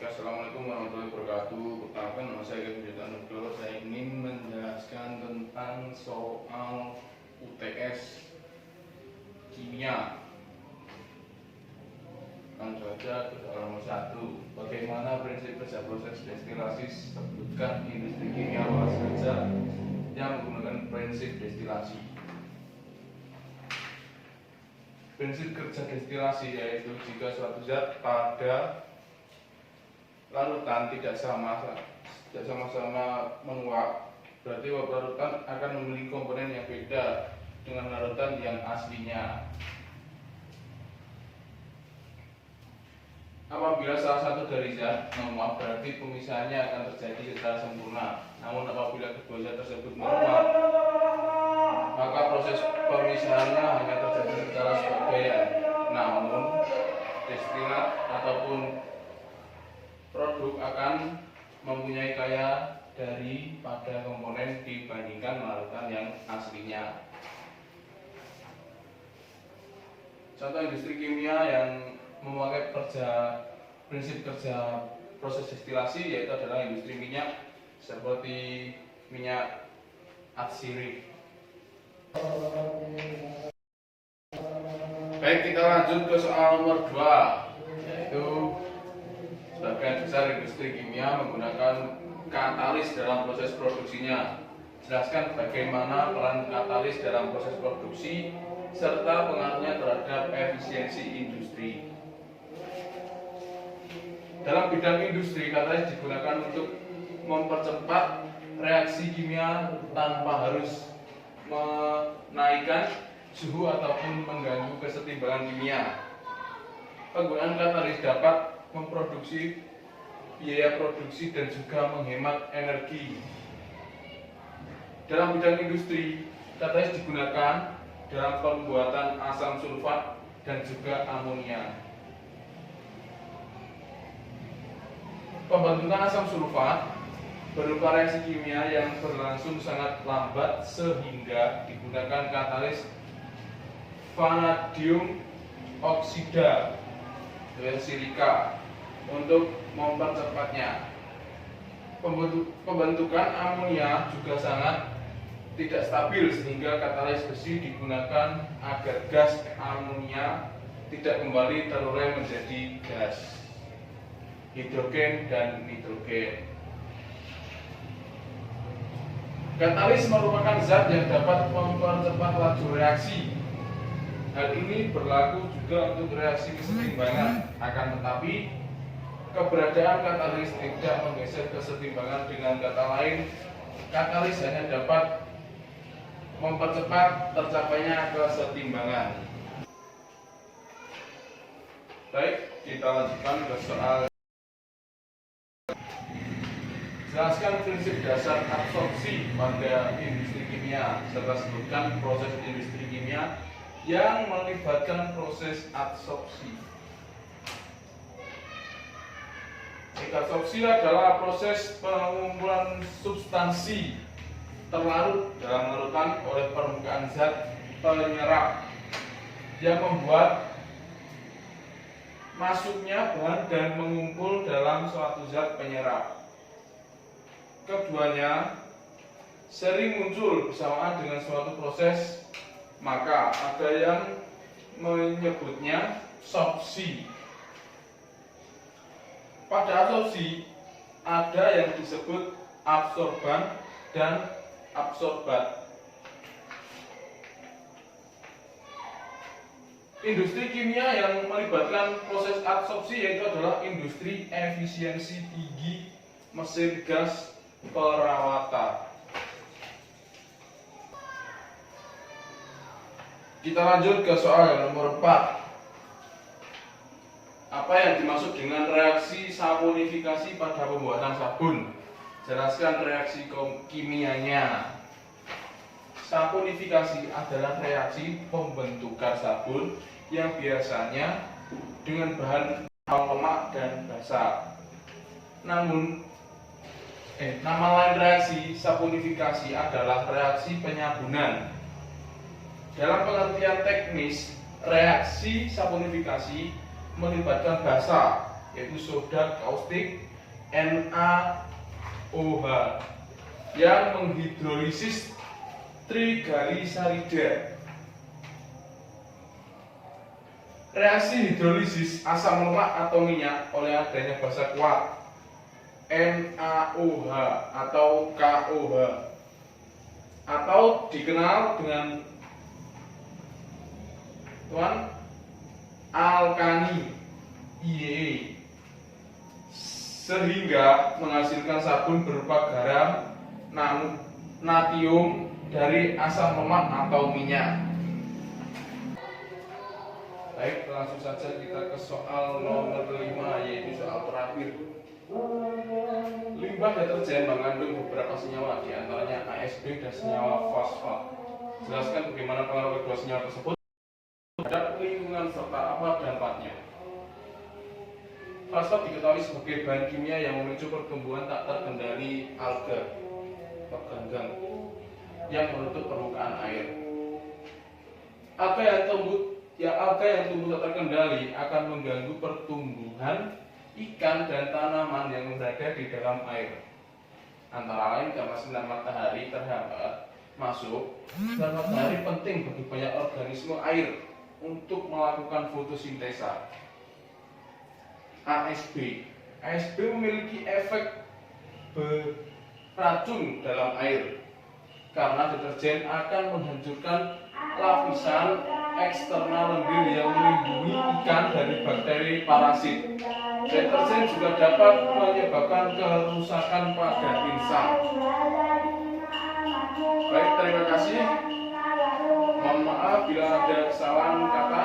Assalamualaikum warahmatullahi wabarakatuh. Perkenalkan, nama saya Kevin Jota Nugroho. Saya ingin menjelaskan tentang soal UTS kimia. Langsung saja ke soal nomor 1. Bagaimana prinsip kerja proses destilasi? Sebutkan industri kimia apa saja yang menggunakan prinsip destilasi. Prinsip kerja destilasi yaitu jika suatu zat pada larutan tidak sama-sama menguap, berarti larutan akan memiliki komponen yang beda dengan larutan yang aslinya. Apabila salah satu dari zat menguap, berarti pemisahannya akan terjadi secara sempurna. Namun apabila kedua zat tersebut menguap, maka proses pemisahannya hanya terjadi secara sebagian. Namun destilat ataupun produk akan mempunyai kaya daripada komponen dibandingkan larutan yang aslinya. Contoh industri kimia yang memakai prinsip kerja proses destilasi yaitu adalah industri minyak seperti minyak atsiri. Baik, kita lanjut ke soal nomor 2, yaitu sebagian besar industri kimia menggunakan katalis dalam proses produksinya. Jelaskan bagaimana peran katalis dalam proses produksi serta pengaruhnya terhadap efisiensi industri. Dalam bidang industri, katalis digunakan untuk mempercepat reaksi kimia tanpa harus menaikkan suhu ataupun mengganggu kesetimbangan kimia. Penggunaan katalis dapat memproduksi biaya produksi dan juga menghemat energi. Dalam bidang industri, katalis digunakan dalam pembuatan asam sulfat dan juga amonia. Pembentukan asam sulfat berupa reaksi kimia yang berlangsung sangat lambat sehingga digunakan katalis vanadium oksida dan silika untuk mempercepatnya. Pembentukan amonia juga sangat tidak stabil sehingga katalis besi digunakan agar gas amonia tidak kembali terurai menjadi gas hidrogen dan nitrogen. Katalis merupakan zat yang dapat mempercepat laju reaksi. Hal ini berlaku juga untuk reaksi kesetimbangan. Akan tetapi, keberadaan katalis tidak menggeser kesetimbangan. Dengan kata lain, katalis hanya dapat mempercepat tercapainya kesetimbangan. Baik, kita lanjutkan ke soal. Jelaskan prinsip dasar absorpsi pada industri kimia serta sebutkan proses industri kimia yang melibatkan proses adsorpsi. Adsorpsi adalah proses pengumpulan substansi terlarut dalam larutan oleh permukaan zat penyerap yang membuat masuknya bahan dan mengumpul dalam suatu zat penyerap. Keduanya sering muncul bersamaan dengan suatu proses, maka ada yang menyebutnya sorpsi. Pada absorpsi ada yang disebut absorban dan absorbat. Industri kimia yang melibatkan proses absorpsi yaitu adalah industri efisiensi tinggi, mesin gas, perawatan. Kita lanjut ke soal yang nomor 4. Apa yang dimaksud dengan reaksi saponifikasi pada pembuatan sabun? Jelaskan reaksi kimianya. Saponifikasi adalah reaksi pembentukan sabun yang biasanya dengan bahan lemak dan basah. Nama lain reaksi saponifikasi adalah reaksi penyabunan. Dalam pengertian teknis, reaksi saponifikasi melibatkan basa yaitu soda kaustik NaOH yang menghidrolisis trigliserida. Reaksi hidrolisis asam lemak atau minyak oleh adanya basa kuat NaOH atau KOH atau dikenal dengan alkani IE, sehingga menghasilkan sabun berupa garam natrium dari asam lemak atau minyak. Baik, langsung saja kita ke soal nomor 5, yaitu soal terakhir. Limbah deterjen mengandung beberapa senyawa, diantaranya ASB dan senyawa fosfat. Jelaskan bagaimana pengaruh kedua senyawa tersebut terhadap lingkungan serta apa dampaknya. Fosfat diketahui sebagai bahan kimia yang memicu pertumbuhan tak terkendali alga atau ganggang yang menutup permukaan air. Alga yang tumbuh tak terkendali akan mengganggu pertumbuhan ikan dan tanaman yang berada di dalam air. Antara lain karena sinar matahari terhambat masuk, sinar matahari penting bagi banyak organisme air untuk melakukan fotosintesa. ASB memiliki efek beracun dalam air karena deterjen akan menghancurkan lapisan eksternal lendir yang melindungi ikan dari bakteri parasit. Deterjen juga dapat menyebabkan kerusakan pada insan. Baik, terima kasih. Mohon maaf bila ada kesalahan kata